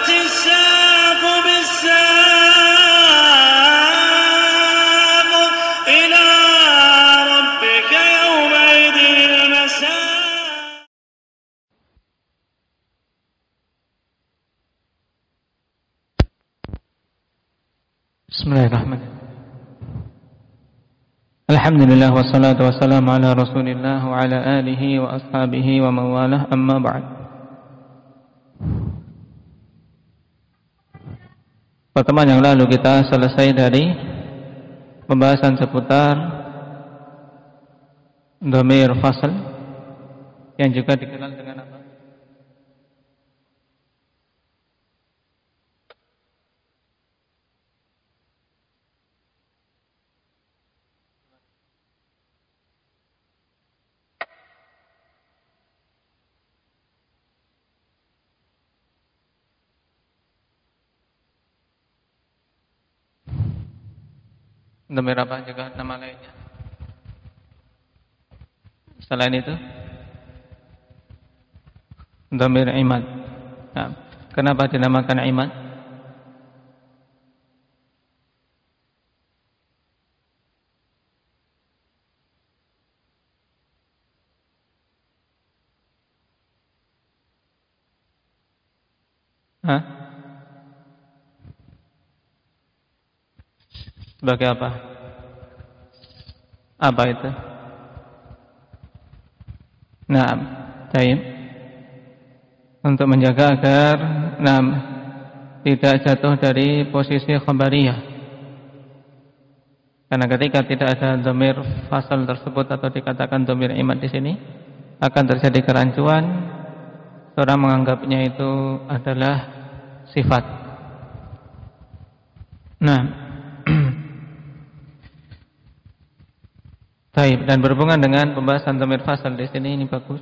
والتفت الساق بالساق إلى ربك يومئذ المساق. Bismillahirrahmanirrahim. Alhamdulillah wassalatu wassalamu ala Rasulillah wa ala alihi wa ashabihi wa mawalah, amma ba'd. Pertemuan yang lalu kita selesai dari pembahasan seputar dhamir fasl yang juga dikenal dengan apa? Dhamir apa juga nama lainnya? Selain itu, dhamir imad. Nah, kenapa dinamakan imad? Hah? Sebagai apa? Apa itu? Nah, baik. Untuk menjaga agar tidak jatuh dari posisi khabariyah. Karena ketika tidak ada dhamir fasal tersebut atau dikatakan dhamir imad di sini, akan terjadi kerancuan. Seorang menganggapnya itu adalah sifat. Nah, baik, dan berhubungan dengan pembahasan dhamir fasal di sini, ini bagus.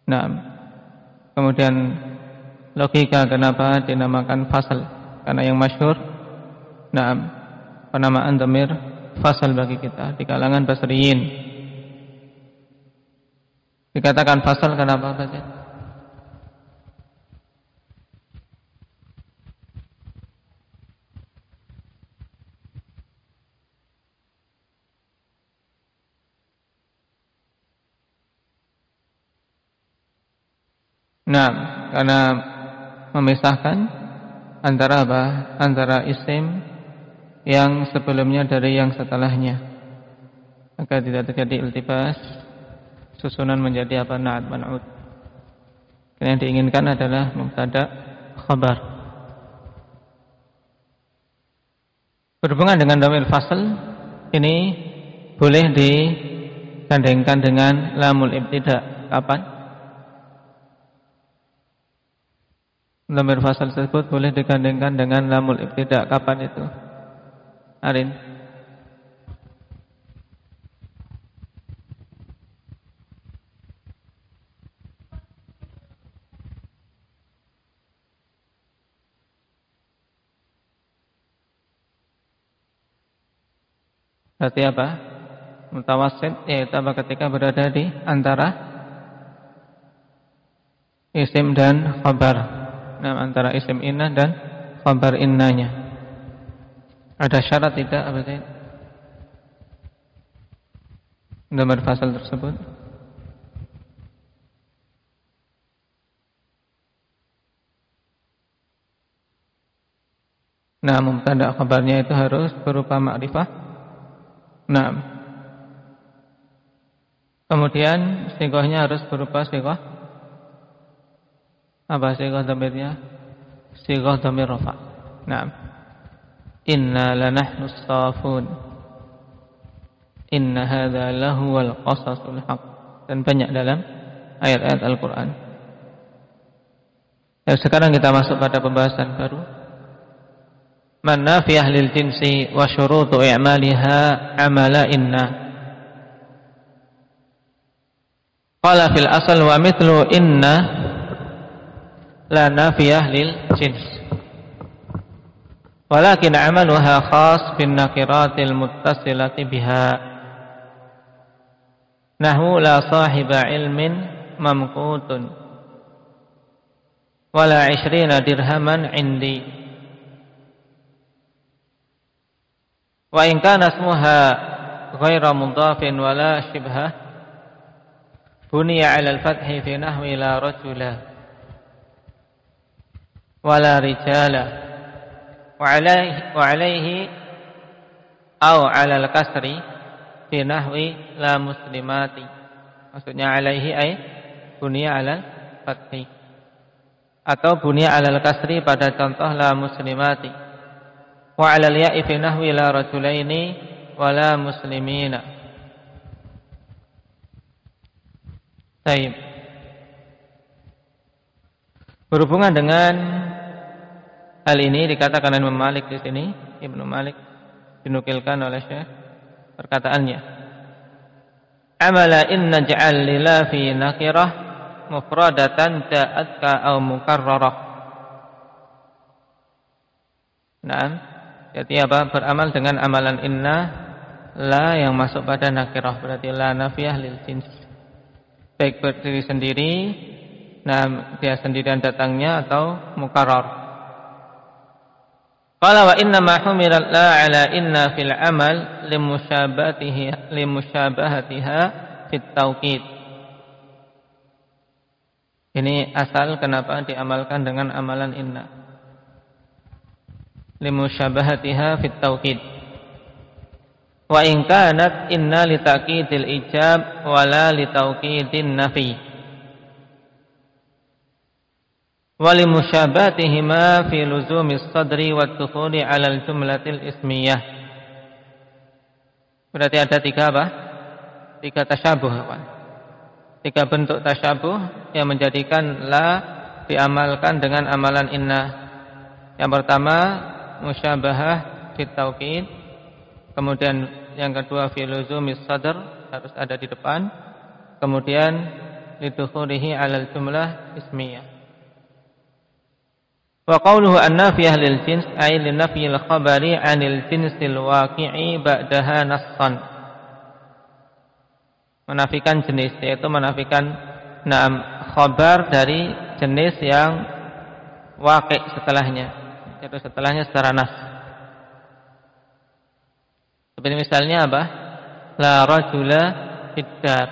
Nah, kemudian logika kenapa dinamakan fasal? Karena yang masyhur, penamaan dhamir fasal bagi kita di kalangan basriyin. Dikatakan fasal kenapa saja? Nah, karena memisahkan antara apa? Antara isim yang sebelumnya dari yang setelahnya, agar tidak terjadi iltibas, susunan menjadi apa? Na'at man'ud. Yang diinginkan adalah mubtada khabar. Berhubungan dengan dhamir fasl ini boleh digandengkan dengan lamul ibtida. Kapan? Dhamir fasal tersebut boleh digandengkan dengan lamul ibtida. Kapan itu? Arin? Berarti apa? Mutawassit, yaitu apa? Ketika berada di antara isim dan khabar. Nah, antara isim inna dan khabar innanya. Ada syarat tidak apa sih? Dhamir fasal tersebut. Nah, mubtada khabarnya itu harus berupa ma'rifah. Nah, kemudian sighahnya harus berupa sighah apa sighah dhamirnya? Sighah dhamir rafa. Naam. Inna lanahnu as-safun. Inna hadza lahuwal qasasul haq. Dan banyak dalam ayat-ayat Al-Qur'an. Dan sekarang kita masuk pada pembahasan baru. Man nafiyah lil jinsi wa syurutu i'maliha amala inna. Qala fil asal wa mithlu inna la nafiyah lil jins, walakin amaluha khas bin nakiratil muttasilati biha, nahu la sahiba ilmin mamqutun wala 20 dirhaman indi. Wa in kana ismuha ghaira mudhafin wala shibha buniya 'ala al-fathi fi nahwi la rajula wala rijala wa 'alaihi aw 'ala al-kasri fi nahwi la muslimati. Maksudnya 'alaihi ay buniya 'ala al-fathi atau buniya 'ala al-kasri pada contoh la muslimati. Wa 'ala al-ya'i fi nahwi la rajulaini wala muslimina. Baik. Berhubungan dengan hal ini dikatakan oleh Imam Malik di sini, Ibnu Malik dinukilkan oleh Syekh perkataannya. Amala inna ja'al lila fi nakirah mufradatan ja'atka aw mukarrarah. Naam. Jadi apa? Beramal dengan amalan inna la yang masuk pada nakirah, berarti la nafiyah lil jins. Baik berdiri sendiri, nah dia sendirian datangnya atau mukarrar. Qala wa inna ma humilat la ala inna fil amal limusyabahatiha fit tauqid. Ini asal kenapa diamalkan dengan amalan inna. Limusyabahatiha fit tauqid. Wa in kanat inna li ta'kidil ijab wala li tauqidin nafi. Wa limusyabahatihima fi luzumis sadri wat dukhuli 'ala al-jumlatil ismiyah. Berarti ada tiga apa? Tiga tasyabuh, apa? Tiga bentuk tasyabuh yang menjadikan la diamalkan dengan amalan inna. Yang pertama musyabahah fit tauqid, kemudian yang kedua fi luzumis sadr, harus ada di depan, kemudian lidukhulihi 'alal jumlah ismiyah. Wa qawluhu an-nafiyah lil jins ay li nafyil khabari 'anil jinsil waqi'i ba'daha nassan. Menafikan jenis, yaitu menafikan khabar dari jenis yang waqi' setelahnya, yaitu setelahnya secara nas. Seperti misalnya apa? La rajula fiddar.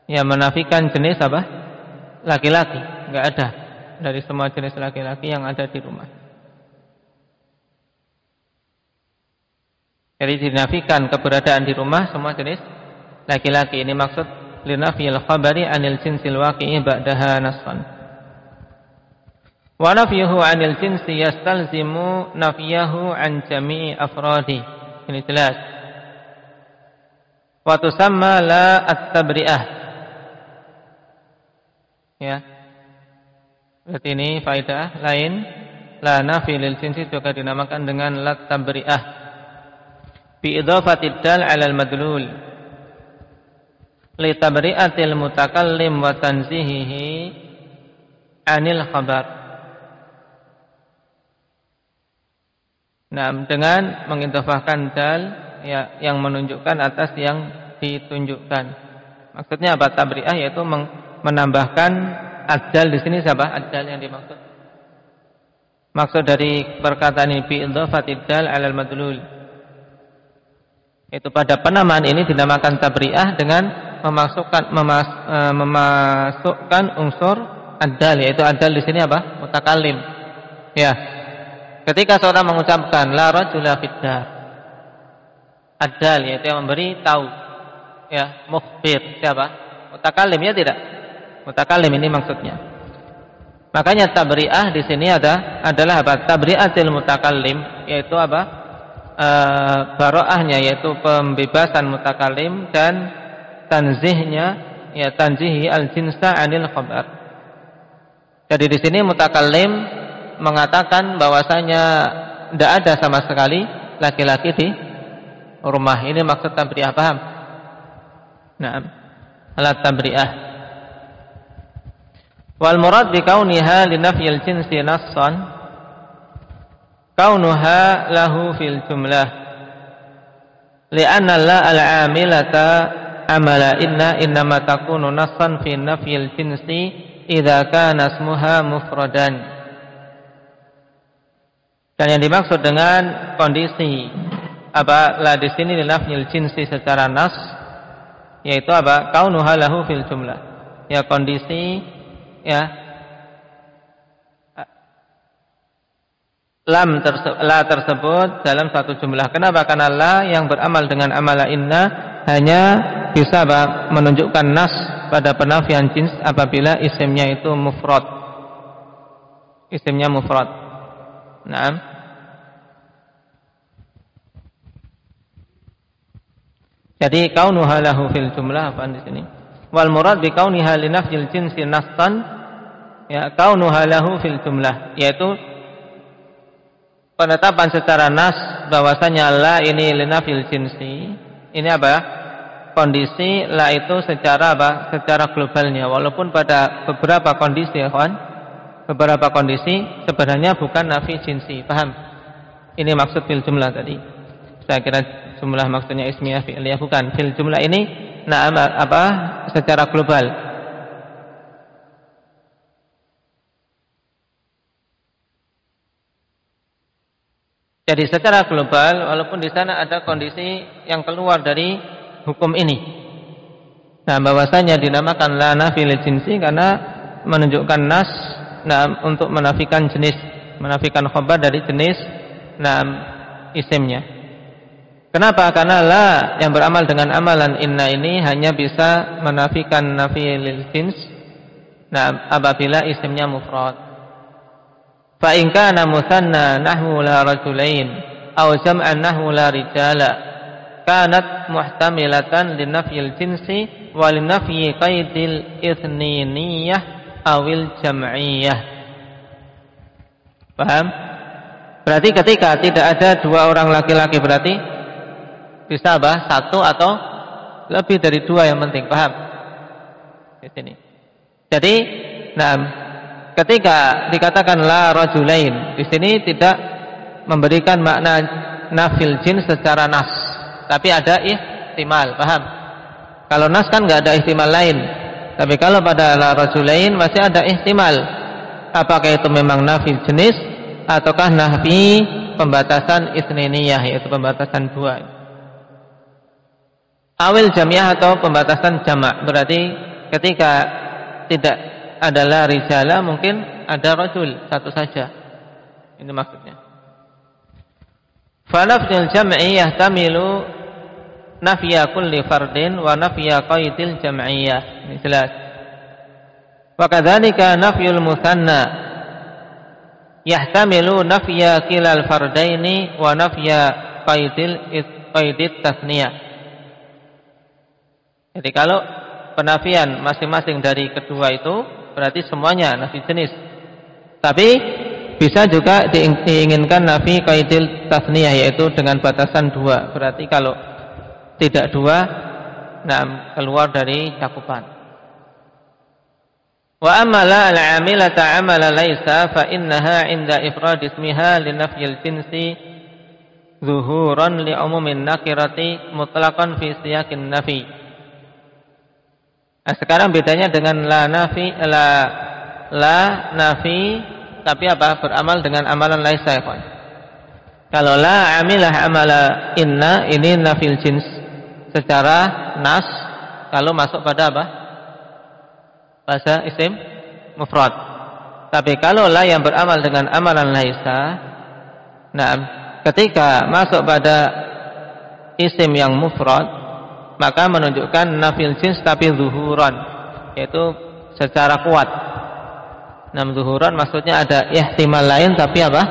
Ya, menafikan jenis apa? Laki-laki, enggak ada dari semua jenis laki-laki yang ada di rumah. Jadi dinafikan keberadaan di rumah semua jenis laki-laki. Ini maksud linafiyil khabari 'anil jinsil waqi'i ba'daha nassan. Wa nafyuhu 'anil jinsi yastalzimu nafyahu 'an jami'i afradi. Ini jelas. Wa tusamma la at-tabri'ah. Ya. Berarti ini faedah lain, la nafi lil jinsi juga dinamakan dengan la tabri'ah. Bi idhafatid dal 'ala al-madlul. Li tabri'atil mutakallim wa tanzihihi 'anil khabar. Nah, dengan mengidhafahkan dal ya, yang menunjukkan atas yang ditunjukkan. Maksudnya apa? Tabri'ah yaitu menambahkan ad-dal di sini siapa? Ad-dal yang dimaksud. Maksud dari perkataan ini bi idhafatid dal 'alal madlul. Itu pada penamaan ini dinamakan tabri'ah dengan memasukkan unsur ad-dal, yaitu ad-dal di sini apa? Mutakallim. Ya. Ketika seorang mengucapkan la rajula fiddar, ad-dal yaitu yang memberi tahu. Ya, mukhbir siapa? Mutakallim, ya tidak? Mutakallim ini maksudnya. Makanya tabri'ah di sini adalah apa? Tabri'atil mutakallim, yaitu apa? Bara'ahnya, yaitu pembebasan mutakallim, dan tanzihnya, ya tanzihi al-jinsa 'anil khabar. Jadi di sini mutakallim mengatakan bahwasanya tidak ada sama sekali laki-laki di rumah. Ini maksud tabri'ah, paham? Naam. Alat tabri'ah. Wal murad bi kauniha li nafyil jinsi nassan kaunuha lahu fil jumlah li'anna la al-'amilata amala innama takunu nassan fi nafyil jinsi idza kana ismuha mufradan. Dan yang dimaksud dengan kondisi apa la di sini linafyil jinsi secara nas yaitu apa? Kaunuha lahu fil jumlah. Ya kondisi ya la tersebut dalam satu jumlah. Kenapa? Karena la yang beramal dengan amala inna hanya bisa apa? Menunjukkan nas pada penafian jins apabila isimnya itu mufrad. Isimnya mufrad. Naam. Jadi kaunuha lahu fil jumlah apa di sini? Wal murad bi kauniha li nafyil jinsi nastan ya kaunuha lahu fil jumlah, yaitu penetapan secara nas bahwasanya la ini li nafyil jinsi. Ini apa? Kondisi la itu secara apa? Secara globalnya. Walaupun pada beberapa kondisi ya kawan, beberapa kondisi sebenarnya bukan nafi jinsi. Paham? Ini maksud fil jumlah tadi. Saya kira jumlah maksudnya ismiyah fi'liyah, bukan. Fil jumlah ini na'am apa? Secara global. Jadi secara global walaupun di sana ada kondisi yang keluar dari hukum ini. Nah, bahwasanya dinamakan la nafi lil jinsi karena menunjukkan nas untuk menafikan jenis, menafikan khabar dari jenis isimnya. Kenapa? Karena la yang beramal dengan amalan inna ini hanya bisa menafikan nafi lil jins apabila isimnya mufrad. Fa in kana musanna nahwu la rajulain aw jam'an nahwu la rijala kanat muhtamilatan li nafyil jinsi wa li nafyi qaidil itsniniyah awil jam'iyah. Paham? Berarti ketika tidak ada dua orang laki-laki berarti bisa apa? Satu atau lebih dari dua yang penting. Paham? Di sini. Jadi, ketika dikatakan la rajulain, di sini tidak memberikan makna nafil jin secara nas, tapi ada ihtimal. Paham? Kalau nas kan nggak ada ihtimal lain, tapi kalau pada la rajulain masih ada ihtimal. Apakah itu memang nafil jenis ataukah nafi pembatasan itsniniyah, yaitu pembatasan dua. Awil jamiah atau pembatasan jamak. Berarti ketika tidak adalah rijala mungkin ada rajul satu saja. Ini maksudnya. Fa nafyul jam'i yahtamilu nafya kulli fardin wa nafya qaidil jam'iyah. Ini jelas. Wa kadzalika nafyul musanna yahtamilu nafya kilal fardaini wa nafya qaidit tasniyah. Jadi kalau penafian masing-masing dari kedua itu berarti semuanya nafi jenis. Tapi bisa juga diinginkan nafi qaidil tasniyah, yaitu dengan batasan dua. Berarti kalau tidak dua, keluar dari cakupan. Wa amala al-amilata amala laisa fa innaha 'inda ifrad ismiha li nafyil jinsi zuhuran li umumin nakirati mutlaqan fi siyaqin nafi. Nah, sekarang bedanya dengan la nafi tapi apa? Beramal dengan amalan laisa, ya, Kalau la amilah amala inna ini nafil jins secara nas, kalau masuk pada apa? Bahasa isim mufrad. Tapi kalau la yang beramal dengan amalan laisa, ketika masuk pada isim yang mufrad maka menunjukkan nafil jins tapi zuhuran, yaitu secara kuat. Zuhuran maksudnya ada ihtimal lain tapi apa?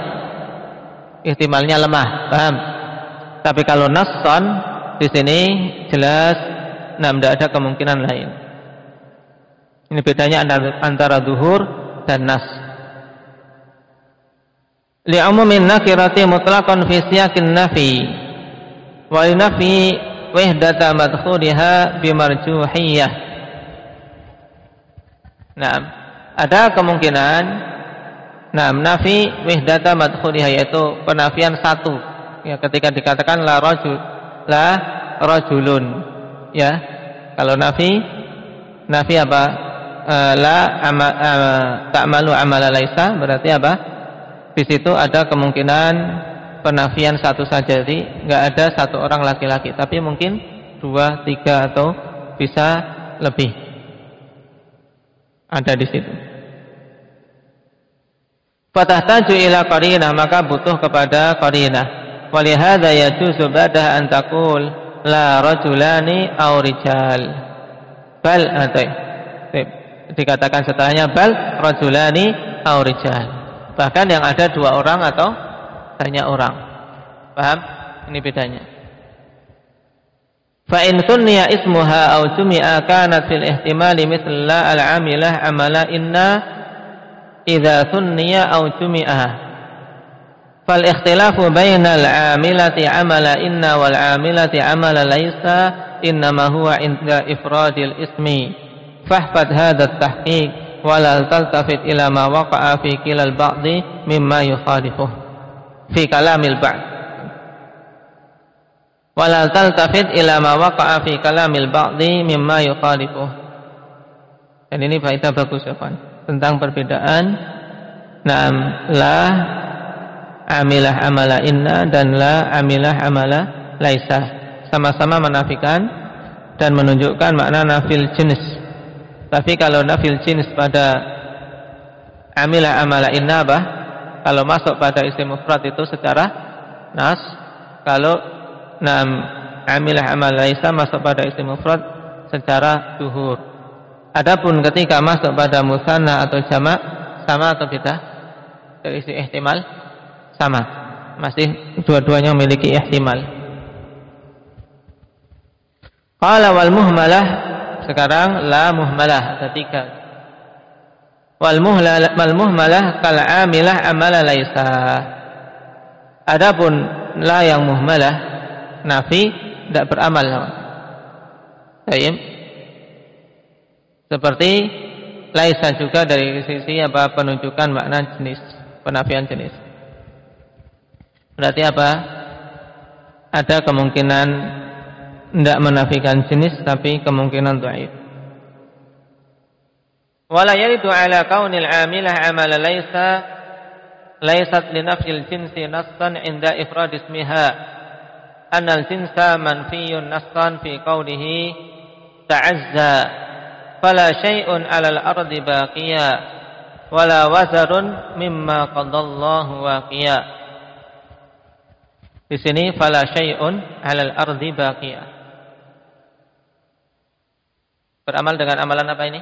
Ihtimalnya lemah. Paham? Tapi kalau nassan di sini jelas tidak ada kemungkinan lain. Ini bedanya antara zuhur dan nas. Li umumin nakirati mutlaqan fi siyaqin nafi wa li nafi wahdata madkhuliha bimarjuhiyah. Ada kemungkinan nafi wahdata madkhuliha, yaitu penafian satu. Ya, ketika dikatakan la rajulun. Ya. Kalau nafi apa? ta'malu amala laisa, berarti apa? Di situ ada kemungkinan penafian satu saja, jadi nggak ada satu orang laki-laki, tapi mungkin 2, 3 atau bisa lebih ada di situ. Fatahtaju ila qarinah, maka butuh kepada qarinah. Walihada yajuzu ba'da an taqul la rajulani aw rijal. Bal dikatakan setelahnya bal rajulani aw rijal. Bahkan yang ada 2 orang atau banyak orang. Paham? Ini bedanya. Fa in sunniya ismuha aw jumi'a kanat fil ihtimali mithla al-'amilah amala inna idza sunniya aw jumi'a. Fal ikhtilafu bainal 'amilati amala inna wal 'amilati amala laisa innama huwa inda ifradil ismi. Fahfad hadha at-tahqiq wa la taltafit ila ma waqa'a fi kilal ba'di mimma yukhalifuh fi kalamil ba'd. Wa la taltafit ila ma waqa'a fi kalamil ba'di mimma yukhalifuh. Dan ini faedah bagus ya kawan, tentang perbedaan na'am la amilah amala inna dan la amilah amala laisa, sama-sama menafikan dan menunjukkan makna nafil jenis. Tapi kalau nafil jenis pada amilah amala inna bah, kalau masuk pada isim mufrad itu secara nas, kalau nam amilah amala laisa masuk pada isim mufrad secara zuhur. Adapun ketika masuk pada musanna atau jamak, sama atau beda? Dari isi ihtimal sama, masih dua-duanya memiliki ihtimal. Qala wal muhmalah, sekarang la muhmalah, ada 3. Wal muhmalah kal amilah amala laisa. Adapun la yang muhmalah nafi, tidak beramal. Baik. Seperti laisa juga dari sisi apa? Penunjukan makna jenis, penafian jenis. Berarti apa? Ada kemungkinan tidak menafikan jenis, tapi kemungkinan dhaif. Wala yaridu ala kaunil amilah amala laysat li nafyil jinsi nassan inda ifrad ismiha annal jinsa manfiyun nassan fi qawlihi ta'azza fala syai'un 'alal ardi baqiya wala wazarun mimma qadallahu waqiya. Di sini fala syai'un 'alal ardi baqiya. Beramal dengan amalan apa ini?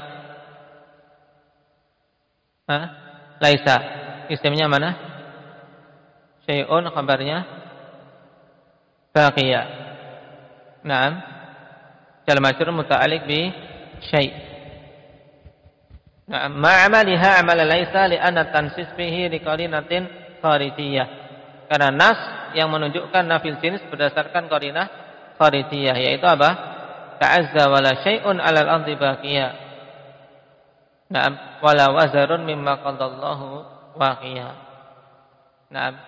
Laisa. Isimnya mana? Syai'un, khabarnya baqiya. Naam. Jar majrur muta'alliq bi syai'. Naam, ma'amaliha amala laisa li'anna tansis fihi liqarinatin kharijiyah. Karena nas yang menunjukkan nafil jenis berdasarkan qarinah kharijiyah, yaitu apa? Ta'azza wala syai'un 'alal ardi baqiya. Naam, wala wazarun mimma qadallahu waqiya. Naam,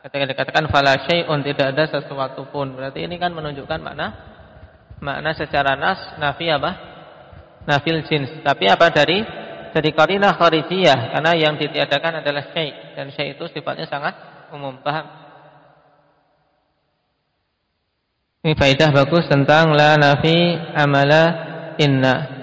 ketika dikatakan fala syai'un, tidak ada sesuatu pun, berarti ini kan menunjukkan makna secara nas nafi apa? Nafil jins. Tapi apa dari qarinah kharijiyah, karena yang ditiadakan adalah syai', dan syai' itu sifatnya sangat umum. Paham? Ini faedah bagus tentang la nafi amala inna.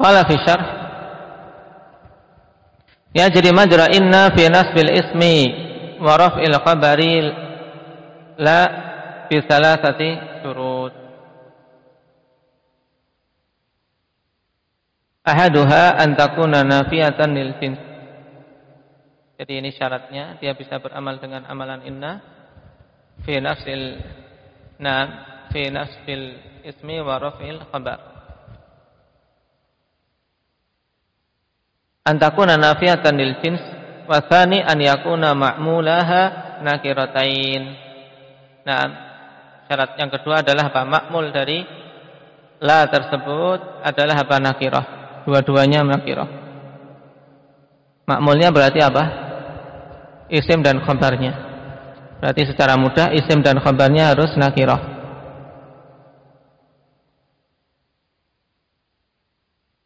Qala fi syarh yajri majra inna fi nasbil ismi wa raf'il khabari la bi thalathati syurut. Ahaduha an takuna nafiyatan lil jins. Jadi ini syaratnya, dia bisa beramal dengan amalan inna fi nafsil ismi wa raf'il khabar. An takuna nafiyatan lil jins wa tsani an yakuna ma'mulaha nakiratain. Nah, syarat yang kedua adalah apa? Ma'mul dari la tersebut adalah apa? Nakirah. Dua-duanya nakirah. Ma'mulnya berarti apa? isim dan khabarnya. Berarti secara mudah isim dan khabarnya harus nakirah.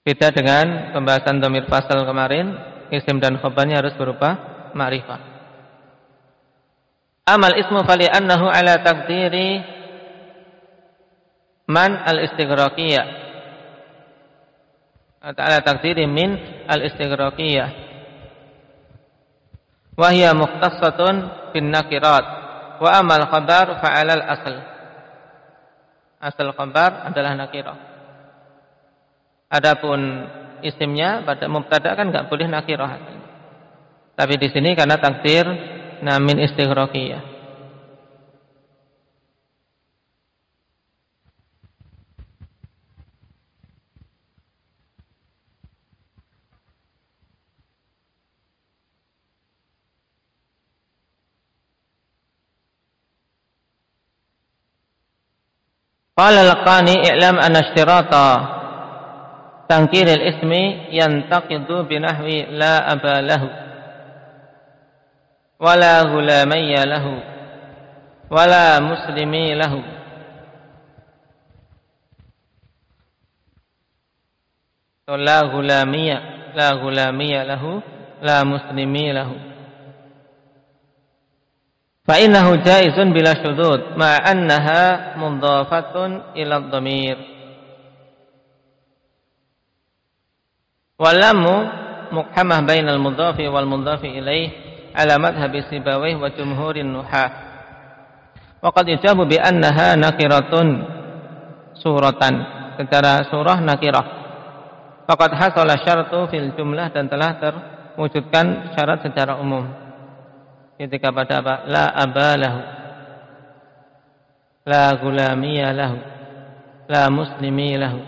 Beda dengan pembahasan dhamir fasal kemarin, isim dan khabarnya harus berupa ma'rifah. Amal ismu fali annahu ala taqdiri man al-istighraqiyah. Ala taqdiri min al-istighraqiyah. Wa hiya mukhtassatun bin nakirat. Wa amal khabar fa'ala al-asl. Asal khabar adalah nakirah. Adapun isimnya pada mubtada kan enggak boleh nakirah. Tapi di sini karena takdir min istighraqiyah. Qala al-Qani i'lam anna ishtirata tankir al-ismi yantaqidu binahwi la aba lahu wala ghulamiyya lahu wala muslimi lahu. La ghulamiyya lahu la muslimi lahu. Fa innahu jaizun bila syudud ma annaha mudhafatun ila ad-dhamir. Walamu muqhamah bainal mudhafi wal mudhafi ilaih ala madhhabi Sibawayh wa jumhurin nuhah. Wa qad yujabu bi annaha nakiratun suratan, secara surah nakirah. Faqad hasala syartu fil jumlah, dan telah terwujudkan syarat secara umum. Ketika pada apa? La abalahu, la gulamiyya lahu, la muslimi lahu.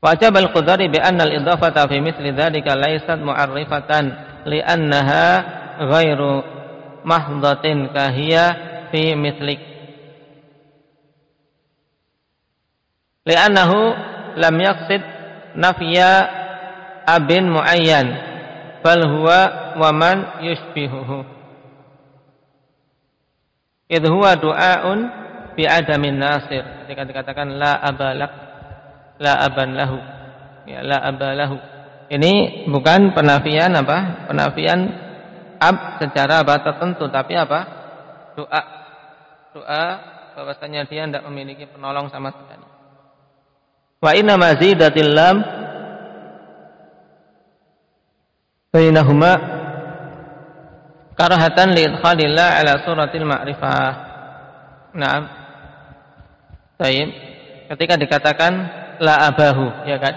Wajib al-qudari bi anna al-idhafata fi mithli dhalika laysat mu'arrifatan li'annaha ghairu mahdhatin kahiya fi mithlik. Li'annahu lam yaqsid nafya abin muayyan bal huwa wa man yushbihuhu. Idh huwa du'aun bi adamin nasir. Ketika dikatakan la abalak, la aban lahu, ya, la abalahu. Ini bukan penafian apa? Penafian ab secara apa tertentu, tapi apa? Doa. Doa bahwasanya dia tidak memiliki penolong sama sekali. Wa inna mazidatil lam bainahuma karahatan li idkhalillah ala suratil ma'rifah. Naam. Baik. Ketika dikatakan la abahu, ya kan?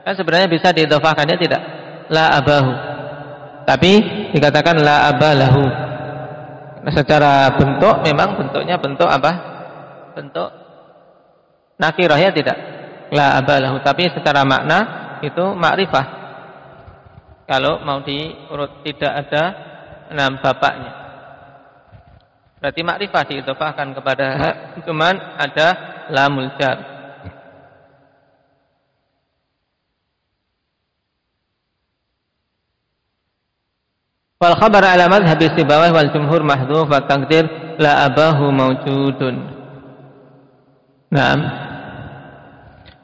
Kan sebenarnya bisa diidhofahkannya tidak? La abahu. Tapi dikatakan la abalahu. Nah, secara bentuk memang bentuknya bentuk apa? Bentuk nakirah, ya tidak? La abalahu, tapi secara makna itu ma'rifah. Kalau mau diurut tidak ada bapaknya. Berarti ma'rifah diidhofahkan kepada cuman ada lamul jar. Wal khabar ala madhhab Sibawayh wal jumhur mahdhuf wa taqdir la abahu mawjudun. Naam.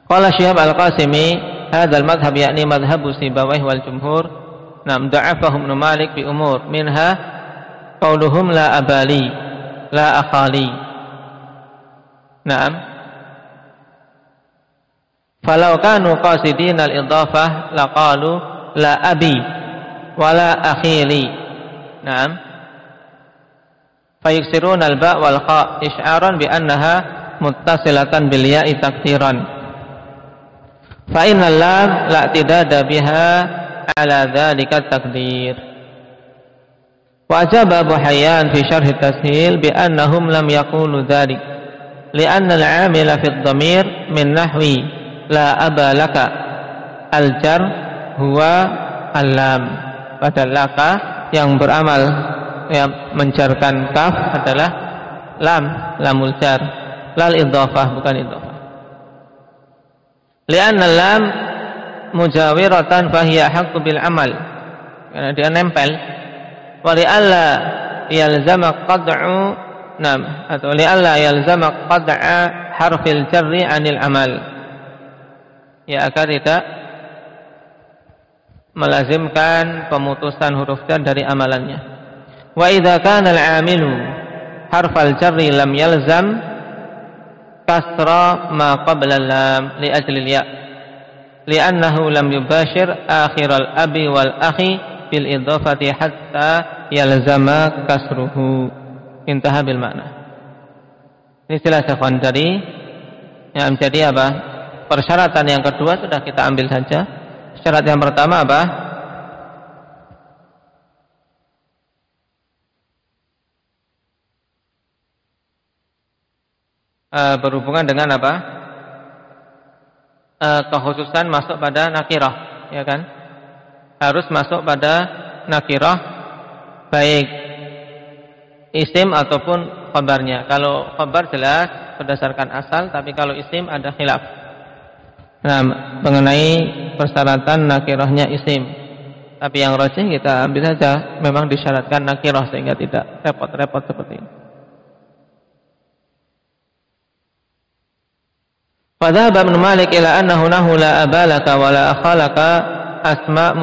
Qala Syihab Al-Qasimi hadha al-madhhab yakni madhhab Sibawayh wal jumhur. Naam, da'afahum Ibnu Malik bi umur minha qauluhum la abali la akhali. Naam. Falau kanu qasidina al-idhafah laqalu la abi wala akhili. Naam. Fayaksiruna al-ba' wal kha isy'aran bi annaha muttasilatan bil ya'i taqdiran. Fa innal lam la i'tidada biha ala dzalika taqdir. Wa ajaba Abu Hayyan fi syarh at-tashil bi annahum lam yaqulu dzalik li'anna al-'amila fi ad-dhamir min nahwi la aba laka al-jar huwa al-lam. Padahal laka yang beramal yang menjarkan kaf adalah lamul jar, lal idhafah, bukan idhafah. Li'anna lam mujawiratan fahiya haqqu bil amal. karena dia nempel. Wa li'alla yalzama qad'u atau li'alla yalzama qad'a harfil jarri 'anil amal. Ya, agar tidak melazimkan pemutusan huruf jar dari amalannya. Wa idza kana al-'amilu harfal jarri lam yalzam kasra ma qabla lam li ajli al-ya li'annahu lam yubashir akhir al-abi wal akhi bil idhafati hatta yalzama kasruhu. Intaha bil makna. Ini jelas ikhwan dari yang menjadi apa? Persyaratan yang kedua sudah kita ambil saja. Syarat yang pertama apa? Berhubungan dengan apa? Kekhususan masuk pada nakirah, ya kan? Harus masuk pada nakirah, baik isim ataupun khabarnya. Kalau khabar jelas berdasarkan asal, tapi kalau isim ada khilaf. Nah, mengenai persyaratan nakirahnya isim. Tapi yang rajih kita ambil saja, memang disyaratkan nakirah sehingga tidak repot-repot seperti ini. Fadhahaba Ibnu Malik ila annahu la abalaka wa la akhalaka asma'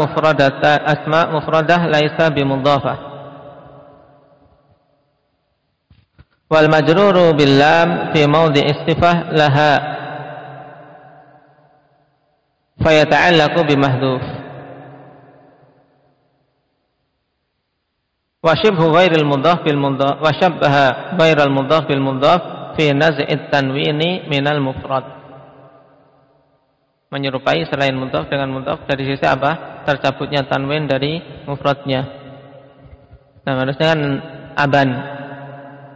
mufradah laisa bimudhafah. Wal majruru bil lam fi mawdi' istifah laha fayata'allaqu bimahdhuf. Wa shibhu ghairil mudhaf bil mudhaf wa shabbaha ghairal mudhaf bil mudhaf fi naz'it tanwini minal mufrad. Menyerupai selain mudhaf dengan mudhaf dari sisi apa? Tercabutnya tanwin dari mufradnya. Nah, harusnya kan aban,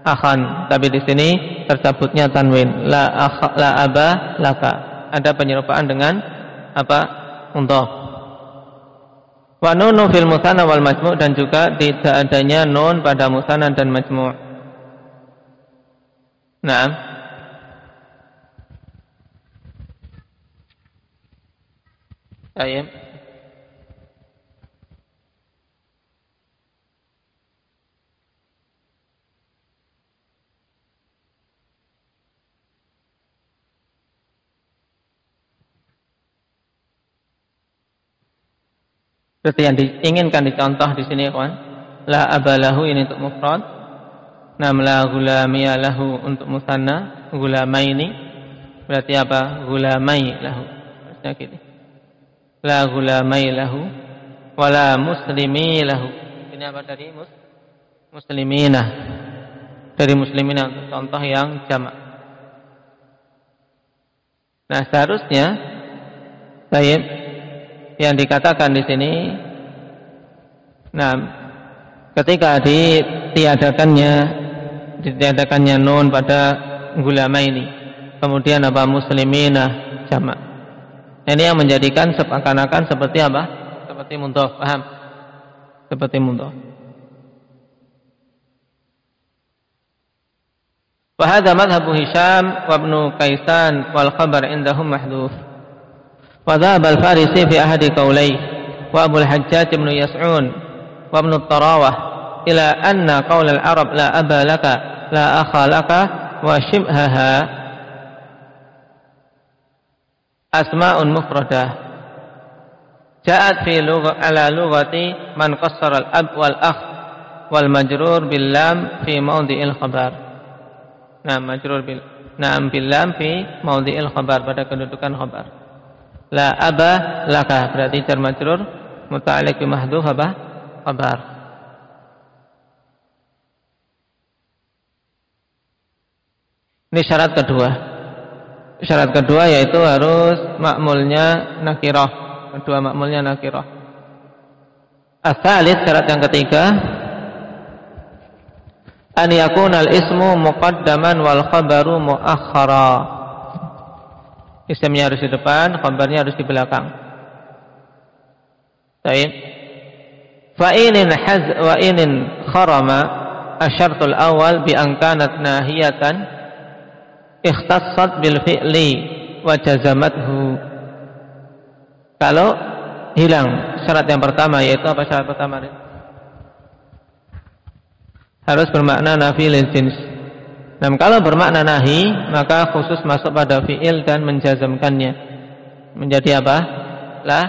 akhan, tapi di sini tercabutnya tanwin. La aba laka. Ada penyerupaan dengan apa? Mudhaf. Wa nunu fil musanna wal majmu' dan juga tidak adanya nun pada musanna dan majmu'. Naam. Baik. Seperti yang diinginkan dicontoh di sini, kawan. La abalahu ini untuk mufrad. Nam la gulamiya lahu untuk musanna. Gulamaini berarti apa? Gulamai lahu. Maksudnya gitu. La gulamai lahu wala muslimi lahu. Ini apa dari muslimina? Dari muslimina untuk contoh yang jamak. Nah, seharusnya baik yang dikatakan di sini, nah, ketika ditiadakannya nun pada gulamaini, kemudian apa? Muslimina jamak. Ini yang menjadikan seakan-akan seperti apa? Seperti mudhaf, paham? Seperti mudhaf. Wa hadha madhhabu Hisham wa Ibnu Kaisan wal khabar indahum mahdhuf. Wa dhahaba al-Farisi fi ahadi qawlayhi wa Abu al-Hajjaj Ibnu Yas'un wa Ibnu Tarawah ila anna qawl al-Arab la aba laka la akha laka wa shibhaha asma'un mufradah ja'at fi ala lughati man qassara al-ab wal akh wal majrur bil lam fi mawdi'il khabar. Nah, majrur bil lam fi mawdi'il khabar, pada kedudukan khabar. La aba laka berarti jar majrur muta'alliq bi mahdhuf apa? Khabar. Ini syarat kedua. Syarat kedua yaitu harus makmulnya nakirah. Kedua makmulnya nakirah. As-salis, syarat yang ketiga, an yakuna al-ismu muqaddaman wal khabaru muakhkhara. Isimnya harus di depan, khabarnya harus di belakang. Baik. Fa inin kharama asyartul awal bi an kanat nahiyatan ikhtassat bil fi'li wa jazamathu. Kalau hilang syarat yang pertama, yaitu apa syarat pertama? Harus bermakna nafi lil jins. Nah, kalau bermakna nahi, maka khusus masuk pada fi'il dan menjazamkannya. Menjadi apa? La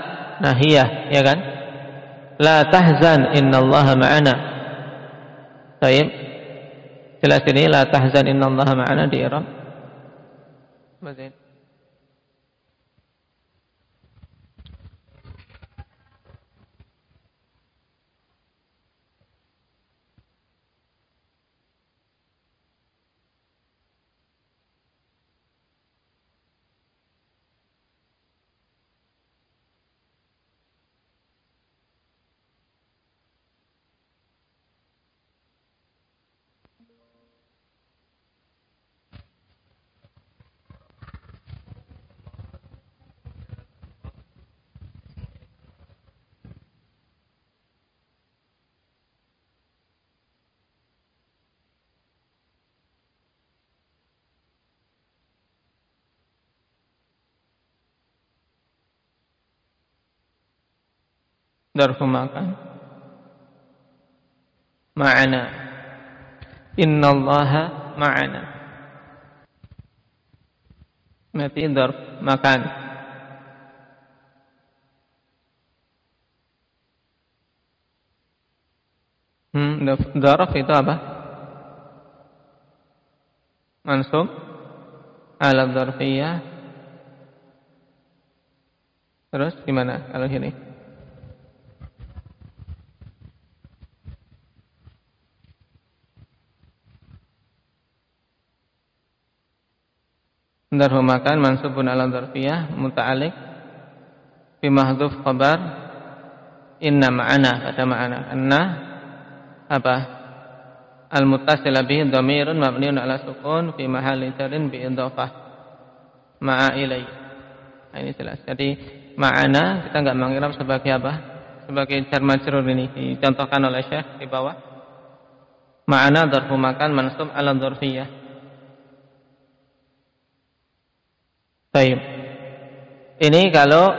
nahiyah, ya kan? La tahzan innallaha ma'ana. Baik. Jelas ini la tahzan innallaha ma'ana di i'rab. Baik. Darfu makan ma'ana, innallaha ma'ana. Mati darf makan. Darf itu apa? Mansub ala darfiyah. Terus gimana kalau ini? Darfu makan mansubun ala dzarfiyah muta'alliq bi mahdhuf khabar inna ma'ana, pada ma'ana anna apa? Al muttasil bihi dhamirun mabniun ala sukun fi mahalli jarrin bi idhafah ma'a ilai. Nah, ini jelas. Jadi ma'ana kita enggak mengira sebagai apa? Sebagai jar majrur, ini dicontohkan oleh Syekh di bawah. Ma'ana darfu makan mansub ala dzarfiyah. Baik. Ini kalau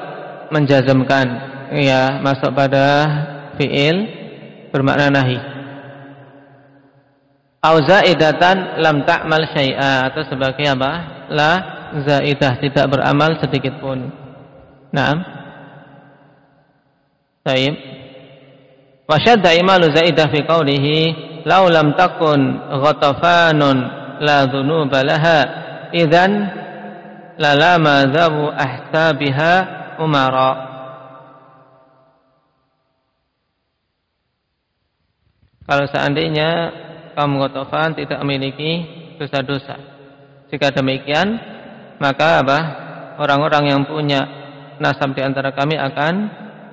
menjazmkan, ya, masuk pada fi'il bermakna nahi. Au zaidatan lam ta'mal syai'a, atau sebagai apa? La zaidah, tidak beramal sedikit pun. Naam. Baik. Wa syadda imalu zaidah fi qawlihi law lam takun ghatafanun la dhunuba laha idzan lala madhabu ahsabiha umara. Kalau seandainya kaum Ghatafan tidak memiliki dosa-dosa, jika demikian maka apa? Orang-orang yang punya nasab di antara kami akan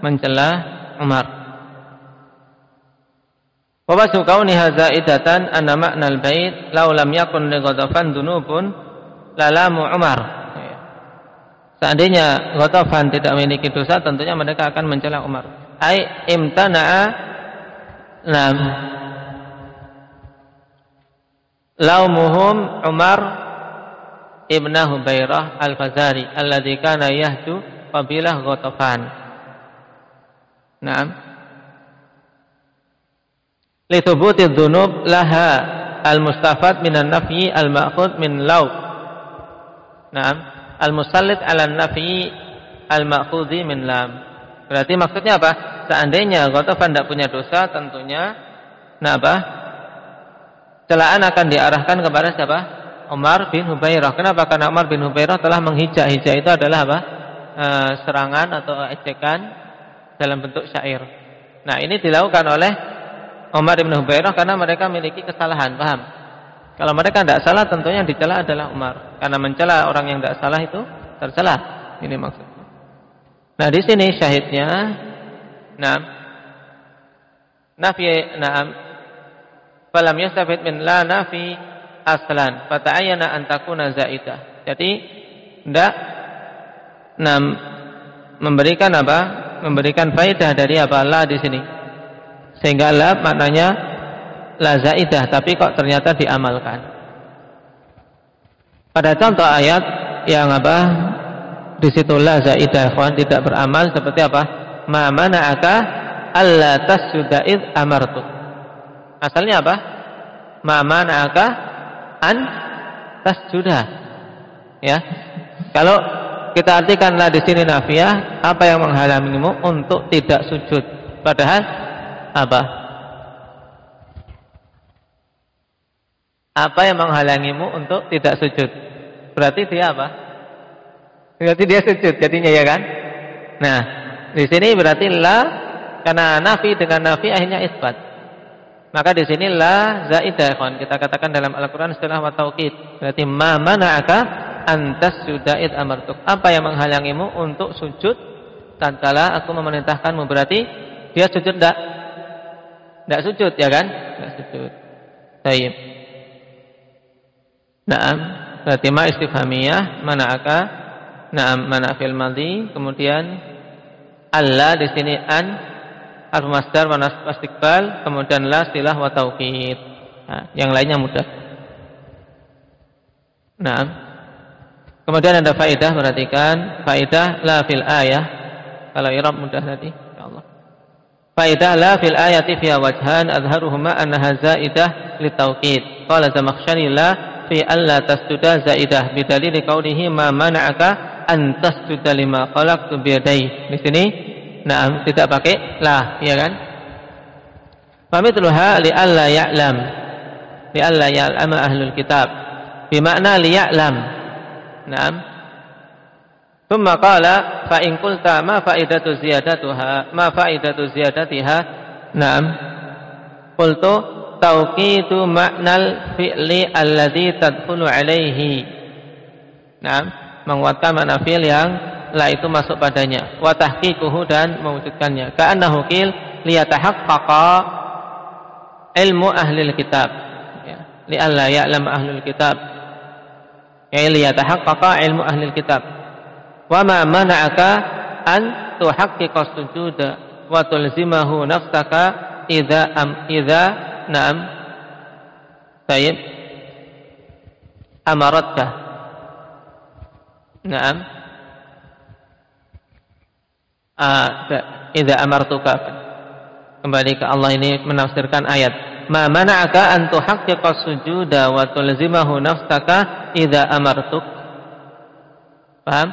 mencela Umar. Wa basu kauniha zaidatan anna ma'nal bait law lam yakun li Ghatafan dunubun lalamu Umar. Seandainya Ghatafan tidak memiliki dosa, tentunya mereka akan mencela Umar. Ai imtana'a lam laumuhum Umar ibna Hubairah al-Fazari alladhi kana yahju qabilah Ghatafan. Naam. Li thubuti dzunub laha al-mustafad minan nafyi al-ma'khud min law. Naam. Al-musallit ala nafi al-ma'khudhi min lam. Berarti maksudnya apa? Seandainya Ghatafan tidak punya dosa, tentunya celaan akan diarahkan kepada siapa? Umar bin Hubairah. Kenapa? Karena Umar bin Hubairah telah menghijak. Hijak itu adalah apa? Serangan atau ejekan dalam bentuk syair. Nah, ini dilakukan oleh Umar bin Hubairah karena mereka memiliki kesalahan, paham? Kalau mereka tidak salah, tentunya yang dicela adalah Umar. Karena mencela orang yang tidak salah itu tercela. Ini maksudnya. Nah, di sini syahidnya, falam yastafid min la nafi aslan, fata'ayyana an takuna zaidah. Jadi tidak memberikan apa? Memberikan faedah dari apa? La di sini. Sehingga la maknanya la zaidah, tapi kok ternyata diamalkan. Pada contoh ayat yang apa? Di situ la zaidah, tidak beramal, seperti apa? Ma mana'aka alla tasjuda id amartuk. Asalnya apa? Ma mana'aka an tasjuda. Ya. Kalau kita artikanlah di sini nafiyah, apa yang menghalangimu untuk tidak sujud? Padahal apa? Apa yang menghalangimu untuk tidak sujud? Berarti dia apa? Berarti dia sujud jadinya, ya kan? Nah, di sini berarti la, karena nafi dengan nafi akhirnya isbat. Maka di sini la zaidah, kita katakan dalam Al-Qur'an istilah wa taukid. Berarti ma mana'aka antas sudaid amartuk. Apa yang menghalangimu untuk sujud tatkala aku memerintahkanmu? Berarti dia sujud enggak sujud, ya kan? Enggak sujud. Baik. Naam, berarti ma istifhamiyah, mana'aka, naam, mana fil madhi, kemudian alla di sini an harf masdar wa nasb istiqbal, kemudian la silah wa taukid. Nah, yang lainnya mudah. Naam. Kemudian ada faedah, perhatikan faedah la fil ayah. Kalau i'rab mudah tadi, insyaallah. Faedah la fil ayati fiha wajhan adharuhuma annaha zaidah litaukid. Qala Zamakhsyari la fi alla tasjuda zaidah bidalil qaulihi ma mana'aka an tasjuda lima khalaqtu bi yadayhi. Di sini naam tidak pakai la, ya kan? Famitluha li alla ya'lam. Li alla ya'lam ahlul kitab. Bimakna li ya'lam. Naam. Thumma qala fa in qulta ma faidatu ziyadatuha ma faidatu ziyadatiha. Naam. Qultu tauqitu ma'nal fi'li alladhi tadkhulu alaihi. Naam, menguatkan makna fi'il yang la itu masuk padanya, wa tahqiquhu dan mewujudkannya. Ka'annahu qil liyatahaqqaqa ilmu ahlil kitab. Ya, li alla ya'lam ahlul kitab. Ya, liyatahaqqaqa ilmu ahlil kitab. Wa ma mana'aka an tuhaqqiqa sujuda wa tulzimahu nafsaka idza na'am tayyib amaratka. Na'am idza amartuka. Kembali ke Allah ini menafsirkan ayat ma mana'aka an tuhaqqiqa sujuda wa tulzimahu nafsaka idza amartuk. Paham?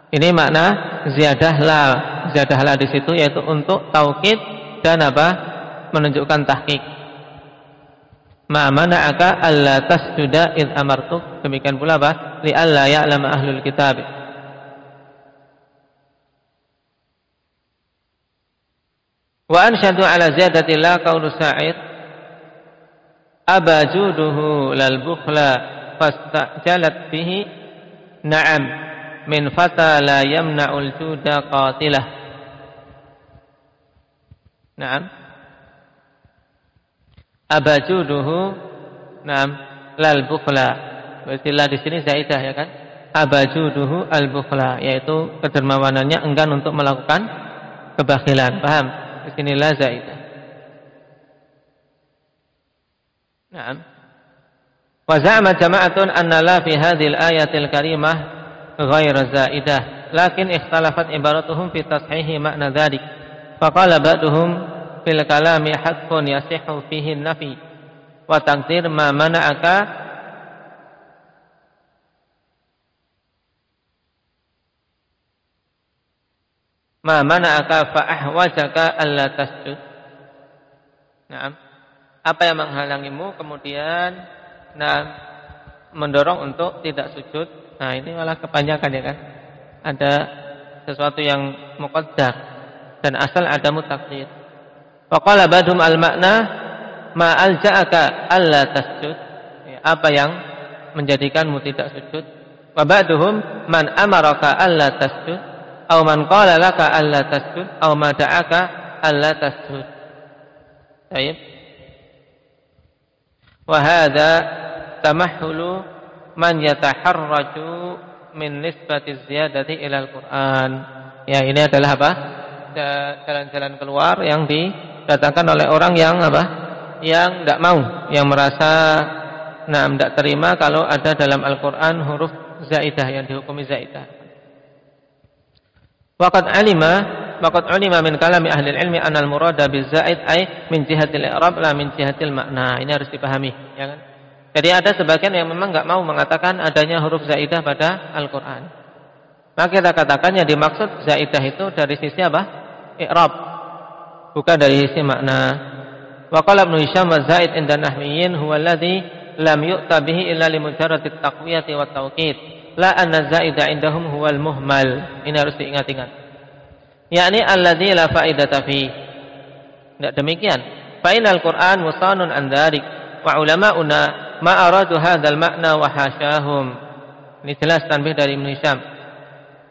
Ini makna ziyadah la di situ, yaitu untuk taukid dan apa? Menunjukkan tahqiq. Ma mana'aka alla tasjuda id amartuk. Demikian pula apa? Li alla ya'lam ahlul kitab. Wa anshadu ala ziyadati la qaulu sa'id abajuduhu lal bukhla fastajalat bihi na'am min fata la yamna'ul juda qatilah. Na'am. Abajuduhu na'am lal bukhla. Istilah di sini zaidah, ya kan? Abajuduhu al bukhla, yaitu kedermawanannya enggan untuk melakukan kebakhilan. Paham? Di sini la zaidah. Na'am. Wa za'ama jama'atun anna la fi hadhil ayatil karimah ghair zaidah, lakin ikhtalafat ibaratuhum fi tashihi makna dzalik. Faqala ba'duhum fil kalami haqqun yasihhu fihi an-nafi wa taqdir ma mana'aka fa ahwajaka alla tasjud. Naam. Apa yang menghalangimu kemudian mendorong untuk tidak sujud? Nah, ini malah kepanjangan, ya kan? Ada sesuatu yang muqaddar dan asal ada mutaqdir. Faqala badhum al-makna ma alja'aka alla tasjud. Apa yang menjadikanmu tidak sujud? Wa ba'duhum man amaraka alla tasjud aw man qala laka alla tasjud aw ma da'aka alla tasjud. Baik. Wa hadza tamahhulu man yataharraju min nisbati ziyadati ila al-Qur'an. Ya, ini adalah apa? Jalan-jalan keluar yang didatangkan oleh orang yang apa? Yang tidak mau, yang merasa tidak terima kalau ada dalam Al-Qur'an huruf zaidah yang dihukumi zaidah. Waqad alima Maqad ulima min kalami ahli ilmi anal murada bizaid ay min jihatil i'rab la min jihatil makna. Ini harus dipahami, ya kan? Jadi ada sebagian yang memang enggak mau mengatakan adanya huruf zaidah pada Al-Qur'an. Maka kita katakan yang dimaksud zaidah itu dari sisi apa? I'rab. Bukan dari sisi makna. Wa qala Ibnu Hisham wa zaid inda nahwiyyin huwa alladhi lam yu'ta bihi illa li mujarradi at-taqwiyati wat tawkid. La anna zaida indahum huwal muhmal. Ini harus diingat-ingat. Yakni alladzi la faidata fi. Tidak demikian. Fa inal Qur'an musanun an dzalik wa ulama'una ma aradu hadzal makna wa hasyahum. Ini jelas tanbih dari Ibnu Hisham.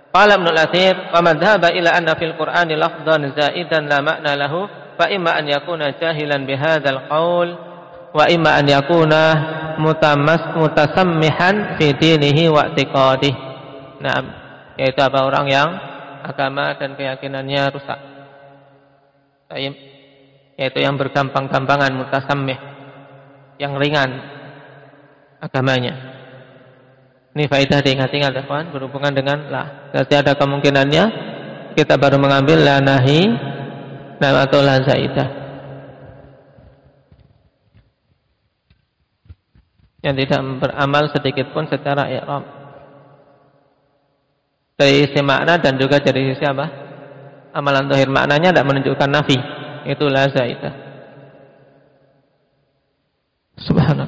Qala Ibnu Al-Athir, "Wa man dhahaba ila anna fil Qur'ani lafdhan zaidan la makna lahu, fa imma an yakuna jahilan bi hadzal qaul wa imma an yakuna mutasammihan fi dinihi wa i'tiqadihi." Nah, yaitu apa orang yang agama dan keyakinannya rusak. Yaitu yang bergampang-gampangan, mutasammih, yang ringan agamanya. Ini faedah diingat-ingat, kawan, berhubungan dengan la. Berarti ada kemungkinannya kita baru mengambil la nahi atau la zaidah yang tidak beramal sedikit pun secara i'rab. Dari sisi makna dan juga dari sisi apa? Amalan zahir, maknanya tidak menunjukkan nafi. Itu la zaidah. Subhanallah.